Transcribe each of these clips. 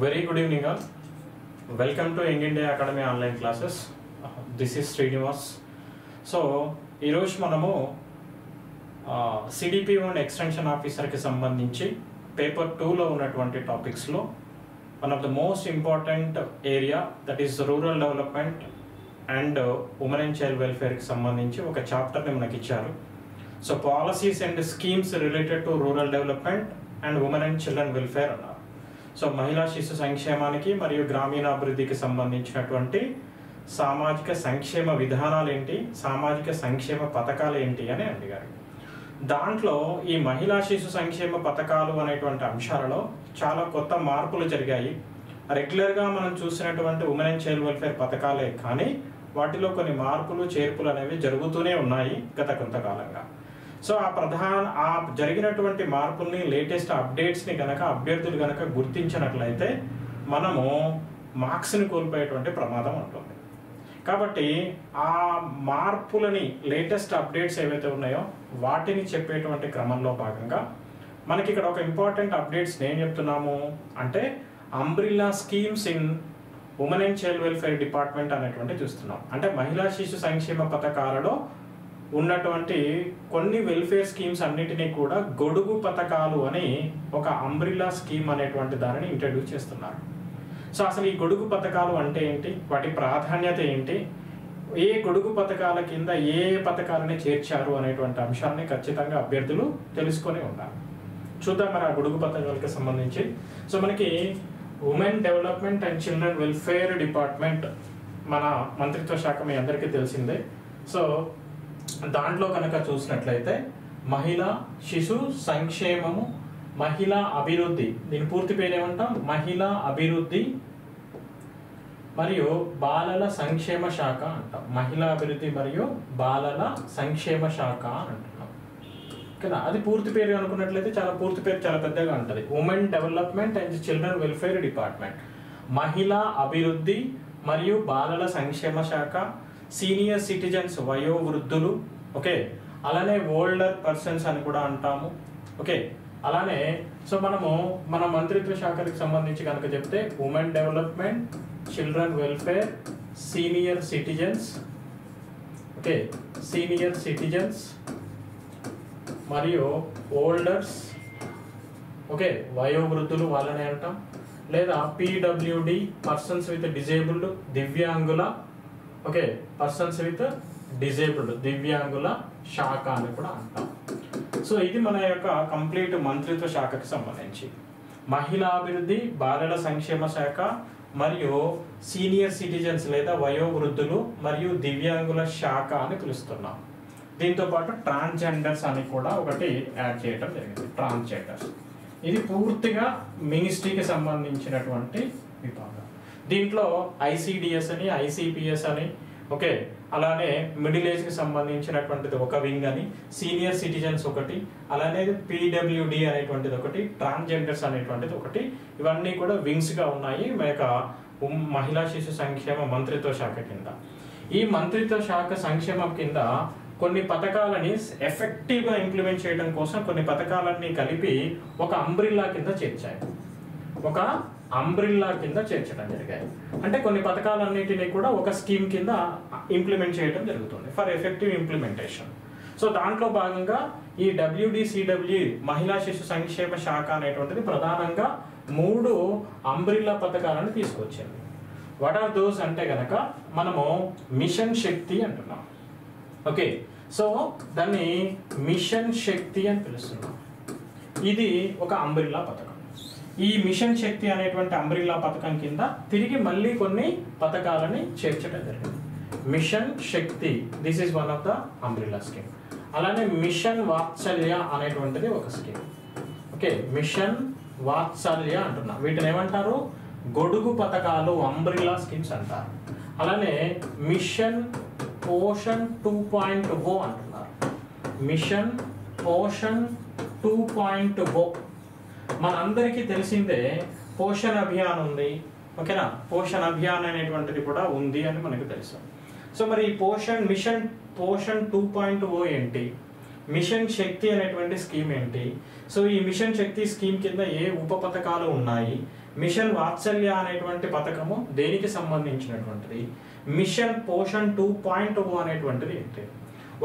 Very good evening all. Welcome to Young India Academy online classes. This is Srinivas. So, ఈ రోజు మనము CDP1 extension ఆఫీసర్కి సంబంధించి paper 2లో ఉన్నటువంటి టాపిక్స్లో one of the most important area that is rural development and women and child వెల్ఫేర్కి సంబంధించి ఒక చాప్టర్ని మనకి ఇచ్చారు. So policies and schemes related to rural development and women and children welfare అన్నారు. సో మహిళా శిశు సంక్షేమానికి మరియు గ్రామీణాభివృద్ధికి సంబంధించినటువంటి సామాజిక సంక్షేమ విధానాలు ఏంటి, సామాజిక సంక్షేమ పథకాలు ఏంటి అని అడిగారు. దాంట్లో ఈ మహిళా శిశు సంక్షేమ పథకాలు అనేటువంటి అంశాలలో చాలా కొత్త మార్పులు జరిగాయి. రెగ్యులర్గా మనం చూసినటువంటి ఉమెన్ అండ్ చైల్డ్ వెల్ఫేర్ పథకాలే కానీ వాటిలో కొన్ని మార్పులు చేర్పులు అనేవి జరుగుతూనే ఉన్నాయి గత కొంతకాలంగా. సో ఆ జరిగినటువంటి మార్పుల్ని, లేటెస్ట్ అప్డేట్స్ని కనుక అభ్యర్థులు కనుక గుర్తించినట్లయితే మనము మార్క్స్ని కోల్పోయేటువంటి ప్రమాదం ఉంటుంది. కాబట్టి ఆ మార్పులని, లేటెస్ట్ అప్డేట్స్ ఏవైతే ఉన్నాయో వాటిని చెప్పేటువంటి క్రమంలో భాగంగా మనకి ఇక్కడ ఒక ఇంపార్టెంట్ అప్డేట్స్ ఏం చెప్తున్నాము అంటే umbrella schemes in women and child welfare department అనేటువంటి చూస్తున్నాం. అంటే మహిళా శిశు సంక్షేమ పథకాలలో ఉన్నటువంటి కొన్ని వెల్ఫేర్ స్కీమ్స్ అన్నిటినీ కూడా గొడుగు పథకాలు అని ఒక అంబ్రిల్లా స్కీమ్ అనేటువంటి దానిని ఇంట్రడ్యూస్ చేస్తున్నారు. సో అసలు ఈ గొడుగు పథకాలు అంటే ఏంటి, వాటి ప్రాధాన్యత ఏంటి, ఏ గొడుగు పథకాల కింద ఏ పథకాలని చేర్చారు అనేటువంటి అంశాన్ని ఖచ్చితంగా అభ్యర్థులు తెలుసుకొని ఉండాలి. చూద్దాం మరి ఆ గొడుగు పథకాలకు సంబంధించి. సో మనకి women development and children welfare department మన మంత్రిత్వ శాఖ మీ అందరికీ తెలిసిందే. సో దాంట్లో కనుక చూసినట్లయితే మహిళా శిశు సంక్షేమము, మహిళా అభివృద్ధి, దీని పూర్తి పేరు ఏమంటాం, మహిళా అభివృద్ధి మరియు బాలల సంక్షేమ శాఖ అంటాం. మహిళా అభివృద్ధి మరియు బాలల సంక్షేమ శాఖ అని అంటున్నాం కదా. అది పూర్తి పేరు అనుకున్నట్లయితే పూర్తి పేరు చాలా పెద్దగా ఉంటుంది. Women development and children welfare department, మహిళా అభివృద్ధి మరియు బాలల సంక్షేమ శాఖ, సీనియర్ సిటిజన్స్ వయోవృద్ధులు, ఓకే, అలానే ఓల్డర్ పర్సన్స్ అని కూడా అంటాము, ఓకే. అలానే సో మనము మన మంత్రిత్వ శాఖకి సంబంధించి కనుక చెప్తే women development, children welfare, senior citizens, okay, senior citizens మరియు ఓల్డర్స్, ఓకే, వయోవృద్ధులు వాళ్ళనే అంటాం. లేదా PWD పర్సన్స్ విత్ డిజేబుల్డ్, దివ్యాంగుల, ఓకే, పర్సన్స్ విత్ డిజేబుల్డ్, దివ్యాంగుల శాఖ అని కూడా అంటాం. సో ఇది మన యొక్క కంప్లీట్ మంత్రిత్వ శాఖకి సంబంధించి మహిళా అభివృద్ధి, బాలల సంక్షేమ శాఖ మరియు సీనియర్ సిటిజన్స్ లేదా వయోవృద్ధులు మరియు దివ్యాంగుల శాఖ అని పిలుస్తున్నాం. దీంతో పాటు ట్రాన్స్జెండర్స్ అని కూడా ఒకటి యాడ్ చేయడం జరిగింది. ట్రాన్స్జెండర్స్ ఇది పూర్తిగా మినిస్ట్రీకి సంబంధించినటువంటి విభాగం. దీంట్లో ICDS అని, ICPS అని, ఓకే, అలానే మిడిల్ ఏజ్కి సంబంధించినటువంటిది ఒక వింగ్ అని, సీనియర్ సిటిజన్స్ ఒకటి, అలానే PWD అనేటువంటిది ఒకటి, ట్రాన్స్జెండర్స్ అనేటువంటిది ఒకటి. ఇవన్నీ కూడా వింగ్స్గా ఉన్నాయి మన యొక్క మహిళా శిశు సంక్షేమ మంత్రిత్వ శాఖ కింద. ఈ మంత్రిత్వ శాఖ సంక్షేమం కింద కొన్ని పథకాలని ఎఫెక్టివ్గా ఇంప్లిమెంట్ చేయడం కోసం కొన్ని పథకాలన్నీ కలిపి ఒక అంబ్రిల్లా కింద చేర్చాయి. ఒక అంబ్రిల్లా కింద చేర్చడం జరిగాయి. అంటే కొన్ని పథకాలన్నిటినీ కూడా ఒక స్కీమ్ కింద ఇంప్లిమెంట్ చేయడం జరుగుతుంది ఫర్ ఎఫెక్టివ్ ఇంప్లిమెంటేషన్. సో దాంట్లో భాగంగా ఈ WDCW మహిళా శిశు సంక్షేమ శాఖ అనేటువంటిది ప్రధానంగా 3 అంబ్రిల్లా పథకాలను తీసుకొచ్చింది. వాట్ ఆర్ దోస్ అంటే గనక మనము మిషన్ శక్తి అంటున్నాం, ఓకే. సో దాన్ని మిషన్ శక్తి అని పిలుస్తున్నాం. ఇది ఒక అంబ్రిల్లా పథకం. ఈ మిషన్ శక్తి అనేటువంటి అంబ్రిల్లా పథకం కింద తిరిగి మళ్ళీ కొన్ని పథకాలని చేర్చడం జరిగింది. Mission Shakti, this is one of the umbrella scheme. అలానే మిషన్ వాత్సల్య అనేటువంటిది ఒక స్కీమ్, ఓకే. మిషన్ వాత్సల్య అంటున్నా. వీటిని ఏమంటారు, గొడుగు పథకాలు, అంబ్రిల్లా స్కీమ్స్ అంటారు. అలానే మిషన్ పోషన్ 2.0 అంటున్నారు. మిషన్ పోషన్ 2.0 మనందరికీ తెలిసిందే. పోషణ్ అభియాన్ ఉంది, ఓకేనా. పోషణ్ అభియాన్ అనేటువంటిది కూడా ఉంది అని మనకు తెలుసు. సో మరి మిషన్ పోషణ్ 2.0 ఏంటి, మిషన్ శక్తి అనేటువంటి స్కీమ్ ఏంటి, సో ఈ మిషన్ శక్తి స్కీమ్ కింద ఏ ఉప పథకాలు ఉన్నాయి, మిషన్ వాత్సల్య అనేటువంటి పథకము దేనికి సంబంధించినటువంటిది, మిషన్ పోషణ్ 2.0 అనేటువంటిది ఏంటి,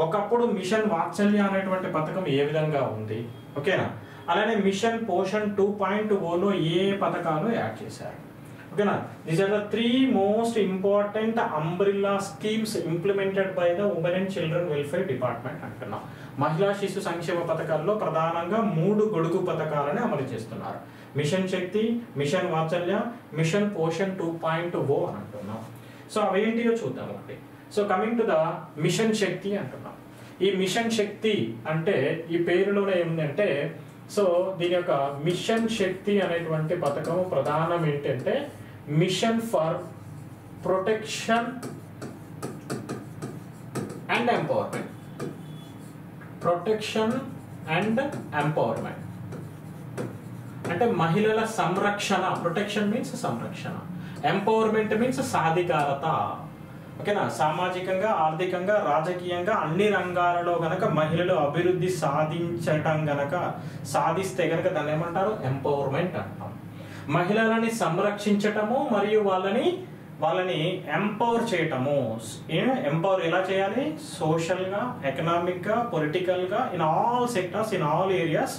ఒకప్పుడు మిషన్ వాత్సల్య అనేటువంటి పథకం ఏ విధంగా ఉంది, ఓకేనా, అలానే మిషన్ పోషణ్ 2.0లో ఏ పథకాలు యాడ్ చేశారు, ఓకేనా. These are the 3 most important umbrella schemes implemented by the women and children welfare department అంటున్నాం. మహిళా శిశు సంక్షేమ పథకాల్లో ప్రధానంగా 3 గొడుగు పథకాలను అమలు చేస్తున్నారు. Mission Shakti, mission Vatsalya, mission Poshan 2.0 అని అంటున్నాం. సో అవేంటియో చూద్దాం ఒకటి. So coming to the mission Shakti అంటున్నాం. ఈ మిషన్ శక్తి అంటే ఈ పేరులోనే ఏమిటంటే, సో దీని యొక్క మిషన్ శక్తి అనేటువంటి పథకం ప్రధానం ఏంటంటే mission for protection and empowerment. Protection and empowerment అంటే మహిళల సంరక్షణ. ప్రొటెక్షన్ మీన్స్ సంరక్షణ, ఎంపవర్మెంట్ మీన్స్ సాధికారత, ఓకేనా. సామాజికంగా, ఆర్థికంగా, రాజకీయంగా అన్ని రంగాలలో గనక మహిళలు అభివృద్ధి సాధిస్తే గనక దాన్ని ఏమంటారు, ఎంపవర్మెంట్ అంటాం. మహిళలని సంరక్షించటము మరియు వాళ్ళని ఎంపవర్ చేయటము. ఎంపవర్ ఎలా చేయాలి, సోషల్ గా, ఎకనామిక్ గా, పొలిటికల్ గా, in all sectors, in all areas.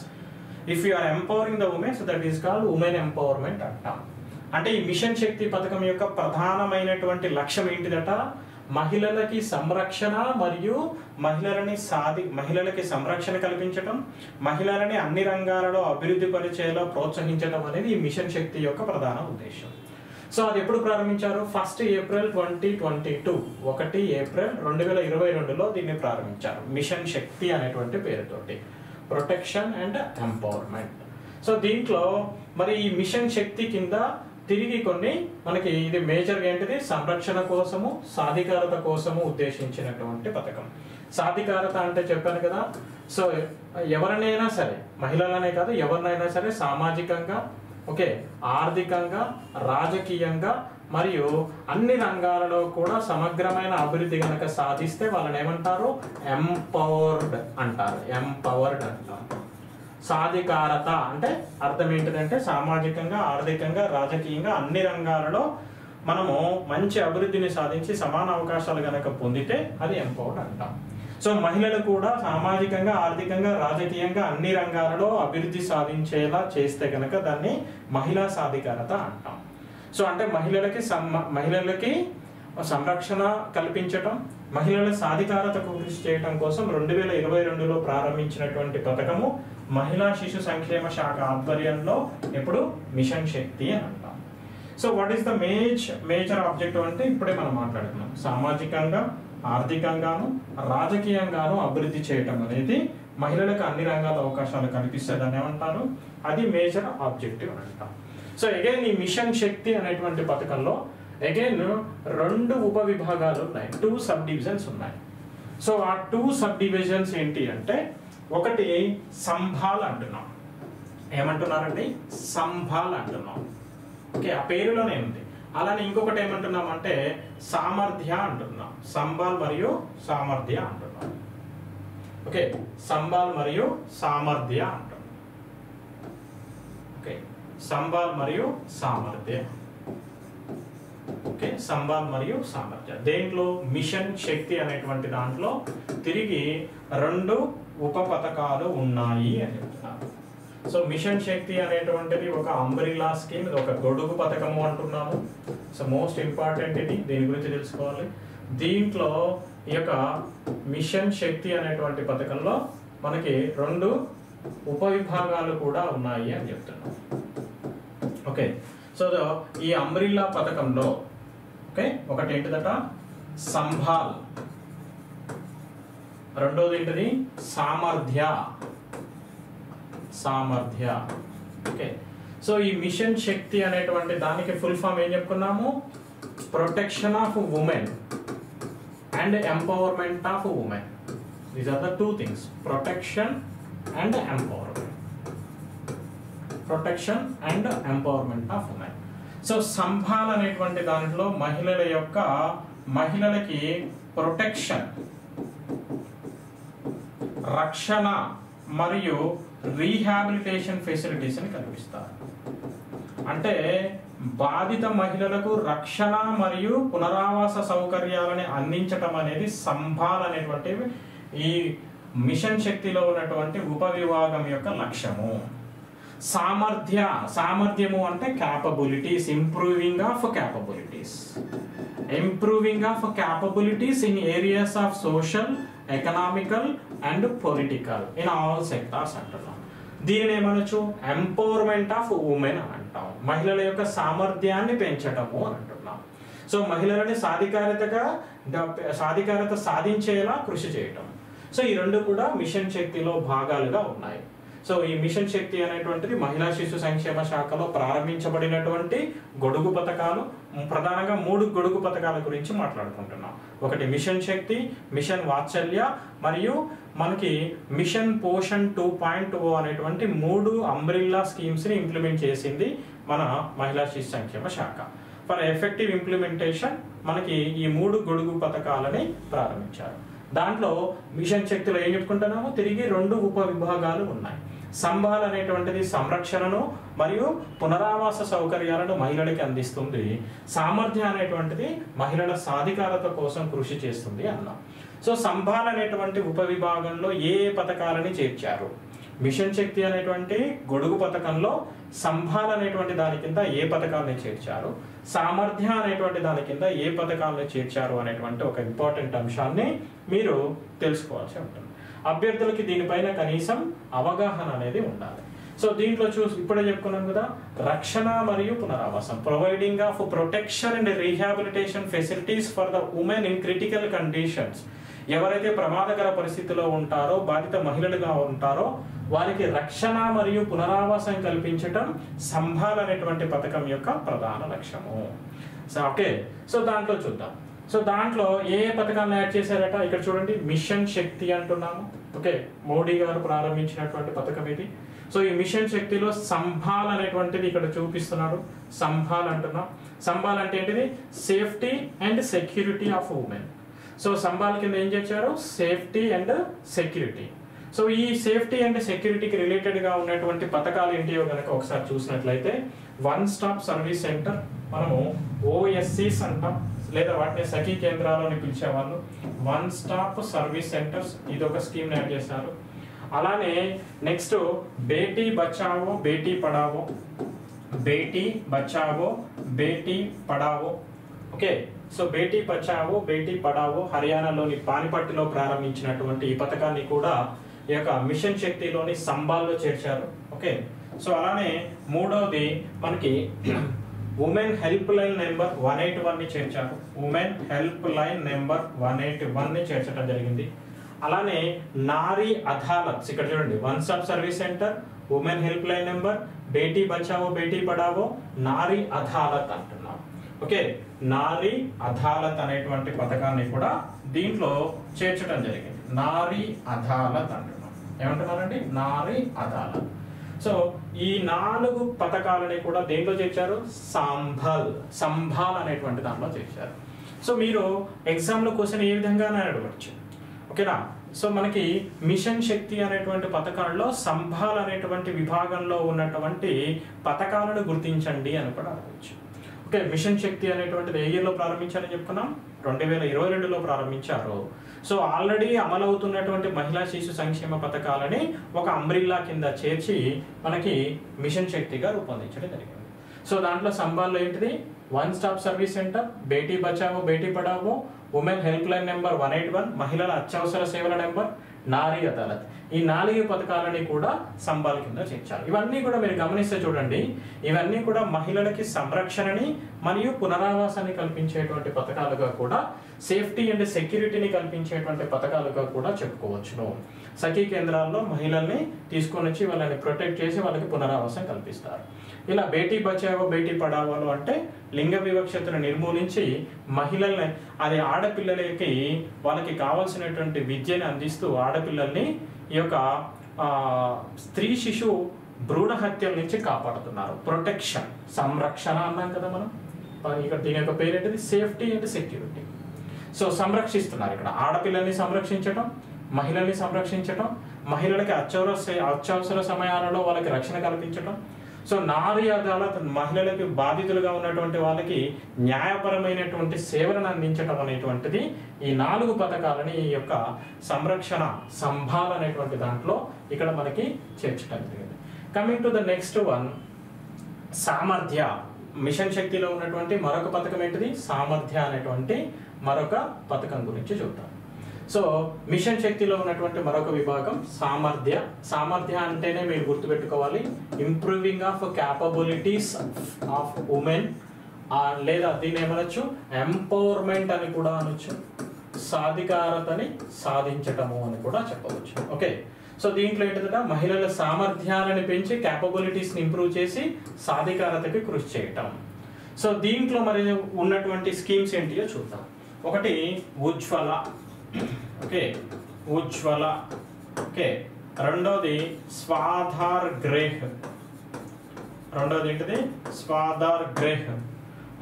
If you are empowering the women, so that is called women empowerment అంటాం. అంటే ఈ మిషన్ శక్తి పథకం యొక్క ప్రధానమైనటువంటి లక్ష్యం ఏంటిదట, మహిళలకి సంరక్షణ మరియు మహిళలకి సంరక్షణ కల్పించడం, మహిళలని అన్ని రంగాలలో అభివృద్ధి పరిచేలా ప్రోత్సహించడం అనేది ఈ మిషన్ శక్తి యొక్క ప్రధాన ఉద్దేశం. సో అది ఎప్పుడు ప్రారంభించారు, 1 ఏప్రిల్ 2022, 1 ఏప్రిల్ 2022లో దీన్ని ప్రారంభించారు. మిషన్ శక్తి అనేటువంటి పేరుతోటి, ప్రొటెక్షన్ అండ్ ఎంపవర్మెంట్. సో దీంట్లో మరి ఈ మిషన్ శక్తి కింద తిరిగి కొన్ని మనకి ఇది మేజర్గా ఏంటిది, సంరక్షణ కోసము, సాధికారత కోసము ఉద్దేశించినటువంటి పథకం. సాధికారత అంటే చెప్పాను కదా, సో ఎవరినైనా సరే, మహిళలనే కాదు ఎవరినైనా సరే సామాజికంగా, ఓకే, ఆర్థికంగా, రాజకీయంగా మరియు అన్ని రంగాలలో కూడా సమగ్రమైన అభివృద్ధి కనుక సాధిస్తే వాళ్ళని ఏమంటారు, ఎంపవర్డ్ అంటారు. ఎంపవర్డ్ అంటారు. సాధికారత అంటే అర్థం ఏంటిదంటే సామాజికంగా, ఆర్థికంగా, రాజకీయంగా అన్ని రంగాలలో మనము మంచి అభివృద్ధిని సాధించి సమాన అవకాశాలు గనక పొందితే అది ఎంపవర్డ్ అంటాం. సో మహిళలు కూడా సామాజికంగా, ఆర్థికంగా, రాజకీయంగా అన్ని రంగాలలో అభివృద్ధి సాధించేలా చేస్తే కనుక దాన్ని మహిళా సాధికారత అంటాం. సో అంటే మహిళలకి సంరక్షణ కల్పించటం, మహిళల సాధికారత కృషి చేయడం కోసం 2022లో ప్రారంభించినటువంటి పథకము మహిళా శిశు సంక్షేమ శాఖ ఆధ్వర్యంలో ఇప్పుడు మిషన్ శక్తి అని అంటాం. So what is the major objective అంటే ఇప్పుడే మనం మాట్లాడుతున్నాం, సామాజికంగా, ఆర్థికంగాను, రాజకీయంగాను అభివృద్ధి చేయటం అనేది మహిళలకు అన్ని రంగాల అవకాశాలు కల్పిస్తుందని ఏమంటారు, అది మేజర్ ఆబ్జెక్టివ్ అని అంటాం. సో అగైన్ ఈ మిషన్ శక్తి అనేటువంటి పథకంలో అగైన్ 2 ఉప విభాగాలు ఉన్నాయి, 2 సబ్ డివిజన్స్ ఉన్నాయి. సో ఆ 2 సబ్ డివిజన్స్ ఏంటి అంటే, ఒకటి సంభాల్ అంటున్నాం. ఏమంటున్నారండి, సంభాల్ అంటున్నాం. ఓకే, ఆ పేరులోనే ఉంది. అలానే ఇంకొకటి ఏమంటున్నాం అంటే సామర్థ్య అంటున్నాం. సంభాల్ మరియు సామర్థ్య అంటున్నాం. ఓకే, సంభాల్ మరియు సామర్థ్య అంటున్నాం. ఓకే, సంభాల్ మరియు సామర్థ్య. ఓకే, సంభాల్ మరియు సామర్థ్య. దేంట్లో, మిషన్ శక్తి అనేటువంటి దాంట్లో తిరిగి 2 ఉప పథకాలు ఉన్నాయి అని చెప్తున్నారు. సో మిషన్ శక్తి అనేటువంటిది ఒక అంబ్రిల్లా స్కీమ్, ఇది ఒక గొడుగు పథకము అంటున్నాము. సో మోస్ట్ ఇంపార్టెంట్ ఇది, దీని గురించి తెలుసుకోవాలి. దీంట్లో ఈ యొక్క మిషన్ శక్తి అనేటువంటి పథకంలో మనకి 2 ఉప విభాగాలు కూడా ఉన్నాయి అని చెప్తున్నాం. ఓకే, సో ఈ అంబ్రిల్లా పథకంలో ఓకే ఒకటి ఏంటిదట, సంభాల్, రెండోది ఏంటిది, సామర్థ్య. ఓకే, సో ఈ మిషన్ శక్తి అనేటువంటి దానికి ఫుల్ ఫామ్ ఏం చెప్పుకున్నాము, protection of women and empowerment of women. These are the 2 things, protection and empowerment. Protection and empowerment of women. So Sambal అనేటువంటి దాంట్లో మహిళలకి ప్రొటెక్షన్, రక్షణ మరియు రీహాబిలిటేషన్ ఫెసిలిటీస్ ని కల్పిస్తారు. అంటే బాధిత మహిళలకు రక్షణ మరియు పునరావాస సౌకర్యాలని అందించటం అనేది సంభాల్ అనేటువంటి ఈ మిషన్ శక్తిలో ఉన్నటువంటి ఉపవిభాగం యొక్క లక్ష్యము. సామర్థ్యము అంటే capabilities, improving of capabilities in areas of social, economical and political in all sectors అంటున్నాం. దీనిని ఏమనొచ్చు, ఎంపవర్మెంట్ ఆఫ్ ఉమెన్ అని అంటాం. మహిళల యొక్క సామర్థ్యాన్ని పెంచటము అని అంటున్నాం. సో మహిళలని సాధికారత సాధించేలా కృషి చేయటం. సో ఈ రెండు కూడా మిషన్ శక్తిలో భాగాలుగా ఉన్నాయి. సో ఈ మిషన్ శక్తి అనేటువంటిది మహిళా శిశు సంక్షేమ శాఖలో ప్రారంభించబడినటువంటి గొడుగు పథకాలు. ప్రధానంగా 3 గొడుగు పథకాల గురించి మాట్లాడుకుంటున్నాం. ఒకటి మిషన్ శక్తి, మిషన్ వాత్సల్య మరియు మనకి మిషన్ పోషణ్ 2.0 అనేటువంటి 3 అంబ్రిల్లా స్కీమ్స్ ని ఇంప్లిమెంట్ చేసింది మన మహిళా శిశు సంక్షేమ శాఖ. ఫర్ ఎఫెక్టివ్ ఇంప్లిమెంటేషన్ మనకి ఈ 3 గొడుగు పథకాలని ప్రారంభించారు. దాంట్లో మిషన్ శక్తిలో ఏం చెప్పుకుంటున్నామో తిరిగి 2 ఉప విభాగాలు ఉన్నాయి. సంభాల్ అనేటువంటిది సంరక్షణను మరియు పునరావాస సౌకర్యాలను మహిళలకి అందిస్తుంది. సామర్థ్యం అనేటువంటిది మహిళల సాధికారత కోసం కృషి చేస్తుంది అన్నాం. సో సంభాల్ అనేటువంటి ఉప విభాగంలో ఏ పథకాలని చేర్చారు? మిషన్ శక్తి అనేటువంటి గొడుగు పథకంలో సంభాల్ అనేటువంటి దాని కింద ఏ పథకాలను చేర్చారు, సామర్థ్య అనేటువంటి దాని కింద ఏ పథకాలను చేర్చారు అనేటువంటి ఒక ఇంపార్టెంట్ అంశాన్ని మీరు తెలుసుకోవాల్సి ఉంటుంది. అభ్యర్థులకి దీనిపైన కనీసం అవగాహన అనేది ఉండాలి. సో దీంట్లో ఇప్పుడే చెప్పుకున్నాం కదా, రక్షణ మరియు పునరావాసం, providing of protection and rehabilitation facilities for the women in critical conditions. ఎవరైతే ప్రమాదకర పరిస్థితిలో ఉంటారో, బాధిత మహిళలుగా ఉంటారో వారికి రక్షణ మరియు పునరావాసం కల్పించటం సంభాల్ అనేటువంటి పథకం యొక్క ప్రధాన లక్ష్యము. సో ఓకే, సో దాంట్లో చూద్దాం. సో దాంట్లో ఏ పథకాలను యాడ్ చేశారట, ఇక్కడ చూడండి, మిషన్ శక్తి అంటున్నాము. ఓకే, మోడీ గారు ప్రారంభించినటువంటి పథకం ఇది. సో ఈ మిషన్ శక్తిలో సంభాల్ అనేటువంటిది ఇక్కడ చూపిస్తున్నాడు. సంభాల్ అంటున్నాం. సంభాల్ అంటే ఏంటిది? Safety and security of women. So Sambhal కింద ఏం చేశారు? Safety and security. సో ఈ సేఫ్టీ అండ్ సెక్యూరిటీకి రిలేటెడ్ గా ఉన్నటువంటి పథకాలు ఏంటియో కనుక ఒకసారి చూసినట్లయితే, 1 స్టాప్ సర్వీస్ సెంటర్, మనము OSCs అంటాం, లేదా వాటిని సఖీ కేంద్రాలని పిలిచేవాళ్ళు. 1 స్టాప్ సర్వీస్ సెంటర్స్, ఇది ఒక స్కీమ్ యాడ్ చేశారు. అలానే next Beti Bachao Beti Padhao, Beti Bachao Beti Padhao. Okay, so Beti Bachao Beti Padhao హర్యానాలోని పానిపట్టులో ప్రారంభించినటువంటి ఈ పథకాన్ని కూడా ఈ యొక్క మిషన్ శక్తిలోని సంభాల్లో చేర్చారు. ఓకే, సో అలానే మూడవది మనకి ఉమెన్ హెల్ప్ లైన్ నెంబర్ 181 ని చేర్చారు. ఉమెన్ హెల్ప్ లైన్ నెంబర్ 181 ని చేర్చడం జరిగింది. అలానే నారీ అదాలత్, ఇక్కడ చూడండి, 1 stop service centre, women help line number, Beti Bachao Beti Padhao, నారీ అదాలత్ అంటున్నాం. ఓకే, నారీ అదాలత్ అనేటువంటి పథకాన్ని కూడా దీంట్లో చేర్చడం జరిగింది. నారీ అదాలత్ అంటున్నాం. ఏమంటున్నారండి? నారీ అదాలత్. సో ఈ 4 పథకాలని కూడా దేంట్లో చేర్చారు? సంభాల్ అనేటువంటి దాంట్లో చేర్చారు. సో మీరు ఎగ్జామ్ లో క్వశ్చన్ ఏ విధంగా అడగవచ్చు. ఓకేనా? సో మనకి మిషన్ శక్తి అనేటువంటి పథకాల్లో సంభాల్ అనేటువంటి విభాగంలో ఉన్నటువంటి పథకాలను గుర్తించండి అని కూడా అడగవచ్చు. ఓకే, మిషన్ శక్తి అనేటువంటిది ఏ ఇయర్లో ప్రారంభించారని చెప్పుకున్నాం? 2022లో ప్రారంభించారు. సో ఆల్రెడీ అమలవుతున్నటువంటి మహిళా శిశు సంక్షేమ పథకాలని ఒక అంబ్రిల్లా కింద చేర్చి మనకి మిషన్ శక్తిగా రూపొందించడం జరిగింది. సో దాంట్లో సంభాల్లో ఏంటిది? 1 stop service centre, Beti Bachao Beti Padhao, women help line number 181, మహిళల అత్యవసర సేవల నెంబర్, నారీ అదాలత్. ఈ 4 పథకాలని కూడా సంభాల్ కింద చేర్చారు. ఇవన్నీ కూడా మీరు గమనిస్తే చూడండి, ఇవన్నీ కూడా మహిళలకి సంరక్షణని మరియు పునరావాసాన్ని కల్పించేటువంటి పథకాలుగా కూడా, సేఫ్టీ అండ్ సెక్యూరిటీని కల్పించేటువంటి పథకాలుగా కూడా చెప్పుకోవచ్చును. సఖీ కేంద్రాల్లో మహిళల్ని తీసుకొని వచ్చి వాళ్ళని ప్రొటెక్ట్ చేసి వాళ్ళకి పునరావాసం కల్పిస్తారు. ఇలా బేటీ బచావో బేటీ పడావోలో అంటే లింగ వివక్షతను నిర్మూలించి మహిళల్ని, అది ఆడపిల్లలకి వాళ్ళకి కావాల్సినటువంటి విద్యను అందిస్తూ ఆడపిల్లల్ని ఈ యొక్క స్త్రీ శిశు భ్రూణ హత్యల నుంచి కాపాడుతున్నారు. ప్రొటెక్షన్, సంరక్షణ అన్నాం కదా మనం. ఇక్కడ దీని యొక్క పేరేంటిది? Safety and security. సో సంరక్షిస్తున్నారు ఇక్కడ. ఆడపిల్లల్ని సంరక్షించటం, మహిళల్ని సంరక్షించటం, మహిళలకి అత్యవసర సమయాలలో వాళ్ళకి రక్షణ కల్పించటం. సో నారీ అదాలత్ మహిళలకు బాధితులుగా ఉన్నటువంటి వాళ్ళకి న్యాయపరమైనటువంటి సేవలను అందించడం అనేటువంటిది ఈ 4 పథకాలని ఈ యొక్క సంరక్షణ సంభాల అనేటువంటి దాంట్లో ఇక్కడ మనకి చేర్చడం జరిగింది. Coming to the next one, సామర్థ్య. మిషన్ శక్తిలో ఉన్నటువంటి మరొక పథకం ఏంటిది? సామర్థ్య అనేటువంటి మరొక పథకం గురించి చూద్దాం. సో మిషన్ శక్తిలో ఉన్నటువంటి మరొక విభాగం సామర్థ్య. సామర్థ్య అంటేనే మీరు గుర్తుపెట్టుకోవాలి, improving of capabilities of women, లేదా దీన్ని ఏమనొచ్చు ఎంపవర్మెంట్ అని కూడా అనొచ్చు, సాధికారతని సాధించటము అని కూడా చెప్పవచ్చు. ఓకే, సో దీంట్లో ఏంటంటే మహిళల సామర్థ్యాలను పెంచి క్యాపబిలిటీస్ని ఇంప్రూవ్ చేసి సాధికారతకి కృషి చేయటం. సో దీంట్లో మరి ఉన్నటువంటి స్కీమ్స్ ఏంటియో చూద్దాం. ఒకటి ఉజ్వల. ఓకే, ఉజ్వల. ఓకే, రెండోది స్వాధార్ గృహ్. రెండోది ఏంటిది? స్వాధార్ గృహ్.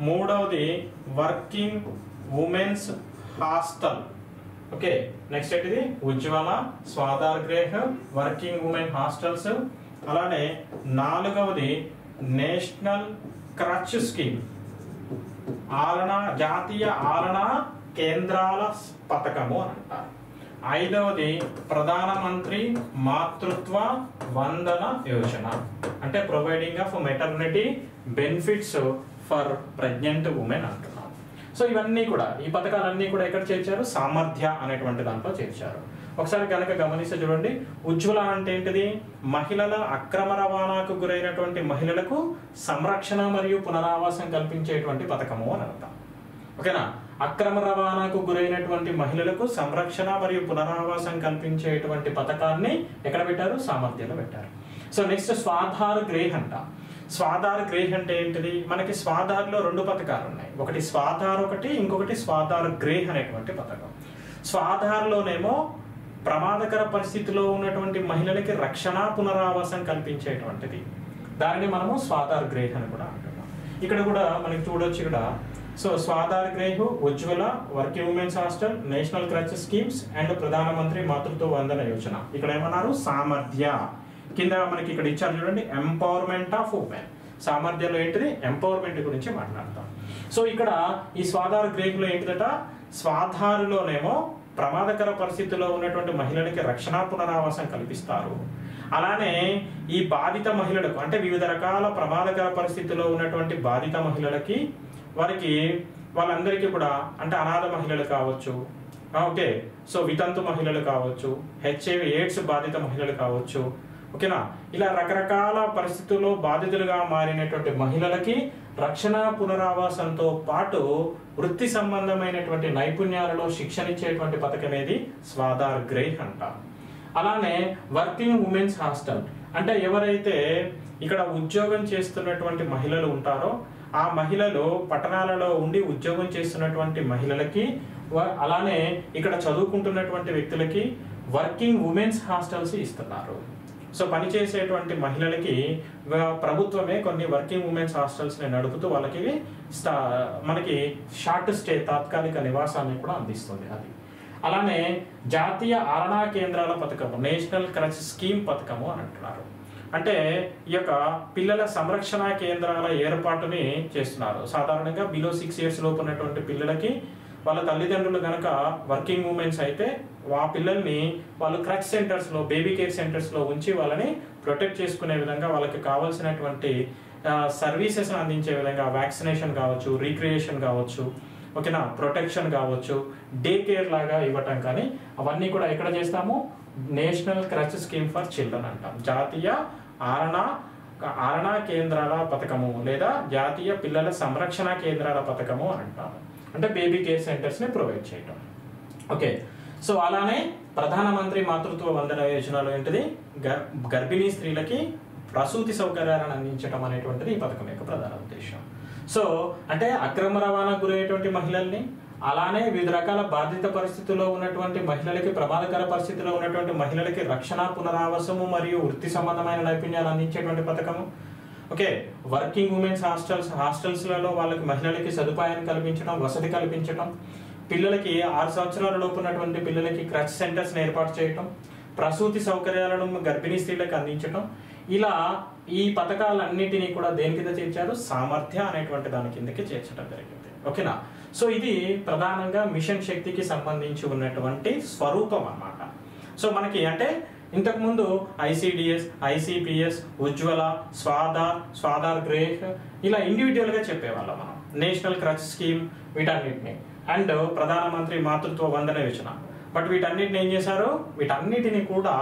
మూడవది working women's hostel. Okay, next ఏంటిది? ఉజ్వల, స్వాధార్ గృహ్, వర్కింగ్ ఉమెన్ హాస్టల్స్. అలానే నాలుగవది నేషనల్ క్రచ్ స్కీమ్, జాతీయ ఆలనా కేంద్రాల పథకము అని అంటారు. ఐదవది ప్రధానమంత్రి మాతృత్వ వందన యోజన, అంటే providing of maternity benefits for pregnant women అంటున్నారు. సో ఇవన్నీ కూడా, ఈ పథకాలన్నీ కూడా ఎక్కడ చేర్చారు? సామర్థ్య అనేటువంటి దాంట్లో చేర్చారు. ఒకసారి కనుక గమనిస్తే చూడండి, ఉజ్వల అంటే ఏంటిది? మహిళల అక్రమ రవాణాకు గురైనటువంటి మహిళలకు సంరక్షణ మరియు పునరావాసం కల్పించేటువంటి పథకము అని అర్థం. ఓకేనా? అక్రమ రవాణాకు గురైనటువంటి మహిళలకు సంరక్షణ మరియు పునరావాసం కల్పించేటువంటి పథకాన్ని ఎక్కడ పెట్టారు? సామర్థ్యంలో పెట్టారు. సో నెక్స్ట్ స్వాధార్ గృహ్ అంట. స్వాధార్ గృహ్ అంటే ఏంటిది? మనకి స్వాధార్లో 2 పథకాలు ఉన్నాయి. ఒకటి స్వాధార్, ఇంకొకటి స్వాధార్ గృహ్ అనేటువంటి పథకం. స్వాధార్లోనేమో ప్రమాదకర పరిస్థితిలో ఉన్నటువంటి మహిళలకి రక్షణ పునరావాసం కల్పించేటువంటిది, దానిని మనము స్వాధార్ గృహ్ అని కూడా అంటున్నాం. ఇక్కడ కూడా మనకి చూడొచ్చు ఇక్కడ. So Swadhar Greh, Ujjwala, working women's hostel, national creche schemes and Pradhan Mantri Matritva Vandana Yojana. ఇక్కడ ఏమన్నారు? సామర్థ్య. కింద మనకి ఇక్కడ ఇచ్చారు చూడండి, ఎంపవర్మెంట్ ఆఫ్ ఉమెన్. సామర్థ్యంలో ఏంటిది? ఎంపవర్మెంట్ గురించి మాట్లాడతాం. సో ఇక్కడ ఈ స్వాధార్ గృహ్లో ఏంటిదట? స్వాధారులోనేమో ప్రమాదకర పరిస్థితుల్లో ఉన్నటువంటి మహిళలకి రక్షణ పునరావాసం కల్పిస్తారు. అలానే ఈ బాధిత మహిళలకు, అంటే వివిధ రకాల ప్రమాదకర పరిస్థితుల్లో ఉన్నటువంటి బాధిత మహిళలకి, వాళ్ళందరికీ కూడా, అంటే అనాథ మహిళలు కావచ్చు, ఓకే, సో వితంతు మహిళలు కావచ్చు, HIV AIDS బాధిత మహిళలు కావచ్చు, ఓకేనా, ఇలా రకరకాల పరిస్థితుల్లో బాధితులుగా మారినటువంటి మహిళలకి రక్షణ పునరావాసంతో పాటు వృత్తి సంబంధమైనటువంటి నైపుణ్యాలలో శిక్షణ ఇచ్చేటువంటి పథకం ఏది? స్వాధార్ గృహ్ అంట. అలానే వర్కింగ్ ఉమెన్స్ హాస్టల్ అంటే ఎవరైతే ఇక్కడ ఉద్యోగం చేస్తున్నటువంటి మహిళలు ఉంటారో ఆ మహిళలు పట్టణాలలో ఉండి ఉద్యోగం చేస్తున్నటువంటి మహిళలకి, అలానే ఇక్కడ చదువుకుంటున్నటువంటి వ్యక్తులకి వర్కింగ్ ఉమెన్స్ హాస్టల్స్ ఇస్తున్నారు. సో పనిచేసేటువంటి మహిళలకి ప్రభుత్వమే కొన్ని వర్కింగ్ ఉమెన్స్ హాస్టల్స్ని నడుపుతూ వాళ్ళకి మనకి షార్ట్ స్టే, తాత్కాలిక నివాసాన్ని కూడా అందిస్తుంది అది. అలానే జాతీయ ఆలనా కేంద్రాల పథకము, నేషనల్ క్రచ్ స్కీమ్ పథకము అని అంటున్నారు. అంటే ఈ యొక్క పిల్లల సంరక్షణ కేంద్రాల ఏర్పాటుని చేస్తున్నారు. సాధారణంగా బిలో 6 years లోపు ఉన్నటువంటి పిల్లలకి వాళ్ళ తల్లిదండ్రులు కనుక వర్కింగ్ ఉమెన్స్ అయితే ఆ పిల్లల్ని వాళ్ళు క్రచ్ సెంటర్స్లో, బేబీ కేర్ సెంటర్స్లో ఉంచి వాళ్ళని ప్రొటెక్ట్ చేసుకునే విధంగా, వాళ్ళకి కావాల్సినటువంటి సర్వీసెస్ అందించే విధంగా, వ్యాక్సినేషన్ కావచ్చు, రీక్రియేషన్ కావచ్చు, ఓకేనా, ప్రొటెక్షన్ కావచ్చు, డే కేర్ లాగా ఇవ్వటం, కానీ అవన్నీ కూడా ఎక్కడ చేస్తాము? National creche scheme for children అంటాం. జాతీయ ఆలనా కేంద్రాల పథకము లేదా జాతీయ పిల్లల సంరక్షణ కేంద్రాల పథకము అని అంటాము. అంటే బేబీ కేర్ సెంటర్స్ని ప్రొవైడ్ చేయటం. ఓకే, సో అలానే ప్రధానమంత్రి మాతృత్వ వందన యోజనలో ఏంటిది? గర్భిణీ స్త్రీలకి ప్రసూతి సౌకర్యాలను అందించడం అనేటువంటిది ఈ పథకం యొక్క ప్రధాన ఉద్దేశం. సో అంటే అక్రమ రవాణాకు గురయ్యేటువంటి మహిళల్ని, అలానే వివిధ రకాల బాధిత పరిస్థితుల్లో ఉన్నటువంటి మహిళలకి, ప్రమాదకర పరిస్థితుల్లో ఉన్నటువంటి మహిళలకి రక్షణ పునరావాసము మరియు వృత్తి సంబంధమైన నైపుణ్యాలు అందించేటువంటి పథకము. ఓకే, వర్కింగ్ ఉమెన్స్ హాస్టల్స్లలో వాళ్ళకి మహిళలకి సదుపాయాన్ని కల్పించడం, వసతి కల్పించడం, పిల్లలకి 6 సంవత్సరాల లోపు ఉన్నటువంటి పిల్లలకి క్రచ్ సెంటర్స్ని ఏర్పాటు చేయటం, ప్రసూతి సౌకర్యాలను గర్భిణీ స్త్రీలకు అందించడం, ఇలా ఈ పథకాలన్నిటినీ కూడా దేని కింద చేర్చారు? సామర్థ్య అనేటువంటి దాని కిందకి చేర్చడం జరిగింది. ఓకేనా? సో ఇది ప్రధానంగా మిషన్ శక్తికి సంబంధించి ఉన్నటువంటి స్వరూపం అన్నమాట. సో మనకి అంటే ఇంతకుముందు ఐసిడిఎస్, ఐసిపిఎస్, ఉజ్వల, స్వాధార్ గ్రేహ్ ఇలా ఇండివిజువల్గా చెప్పేవాళ్ళం మనం. నేషనల్ క్రచ్ స్కీమ్ వీటన్నిటిని అండ్ ప్రధానమంత్రి మాతృత్వ వందన యోజన. బట్ వీటన్నిటిని ఏం చేశారు? వీటన్నిటిని కూడా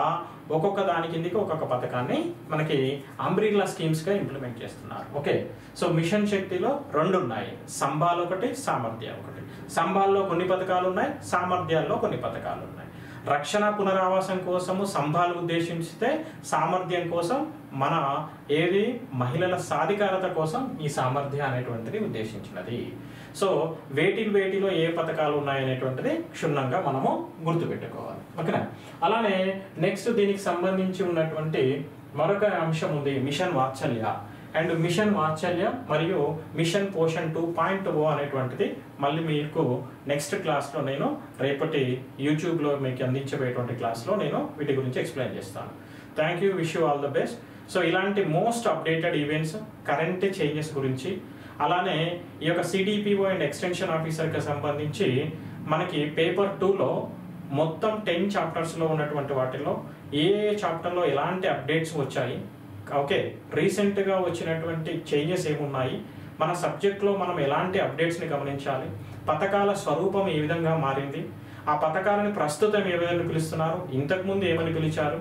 ఒక్కొక్క దాని కిందకి ఒక్కొక్క పథకాన్ని మనకి అంబ్రిల్లా స్కీమ్స్గా ఇంప్లిమెంట్ చేస్తున్నారు. ఓకే, సో మిషన్ శక్తిలో 2 ఉన్నాయి, సంబాల్ ఒకటి, సామర్థ్య ఒకటి. సంబాల్లో కొన్ని పథకాలు ఉన్నాయి, సామర్థ్యాల్లో కొన్ని పథకాలు ఉన్నాయి. రక్షణ పునరావాసం కోసము సంబాలు ఉద్దేశించితే సామర్థ్యం కోసం మన ఏది మహిళల సాధికారత కోసం ఈ సామర్థ్య అనేటువంటిది ఉద్దేశించినది. సో వేటిలో ఏ పథకాలు ఉన్నాయనేటువంటిది క్షుణ్ణంగా మనము గుర్తుపెట్టుకోవాలి. ఓకేనా? అలానే నెక్స్ట్ దీనికి సంబంధించి ఉన్నటువంటి మరొక అంశం ఉంది, మిషన్ వాత్సల్య. అండ్ మిషన్ వాత్సల్య మరియు మిషన్ పోషన్ 2.0 అనేటువంటిది మళ్ళీ మీకు నెక్స్ట్ క్లాస్లో నేను రేపటి యూట్యూబ్లో మీకు అందించబోయేటువంటి క్లాస్లో నేను వీటి గురించి ఎక్స్ప్లెయిన్ చేస్తాను. Thank you, wish you all the best. So ఇలాంటి most updated events, current changes గురించి, అలానే ఈ యొక్క సిడిపిఓ అండ్ ఎక్స్టెన్షన్ ఆఫీసర్కి సంబంధించి మనకి పేపర్ 2లో మొత్తం 10 చాప్టర్స్లో ఉన్నటువంటి వాటిలో ఏ చాప్టర్లో ఎలాంటి అప్డేట్స్ వచ్చాయి, ఓకే, రీసెంట్గా వచ్చినటువంటి చేంజెస్ ఏమున్నాయి, మన సబ్జెక్ట్లో మనం ఎలాంటి అప్డేట్స్ని గమనించాలి, పథకాల స్వరూపం ఏ విధంగా మారింది, ఆ పథకాలను ప్రస్తుతం ఏ విధంగా పిలుస్తున్నారు, ఇంతకుముందు ఏమని పిలిచారు,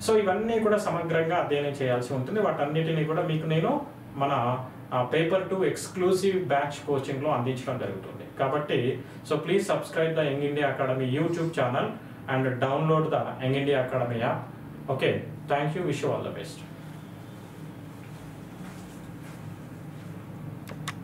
సో ఇవన్నీ కూడా సమగ్రంగా అధ్యయనం చేయాల్సి ఉంటుంది. వాటన్నిటిని కూడా మీకు నేను మన పేపర్ 2 ఎక్స్క్లూసివ్ బ్యాచ్ కోచింగ్లో అందించడం జరుగుతుంది. కాబట్టి so please subscribe the young India academy YouTube channel and download the young India academy app. Okay, thank you, wish you all the best.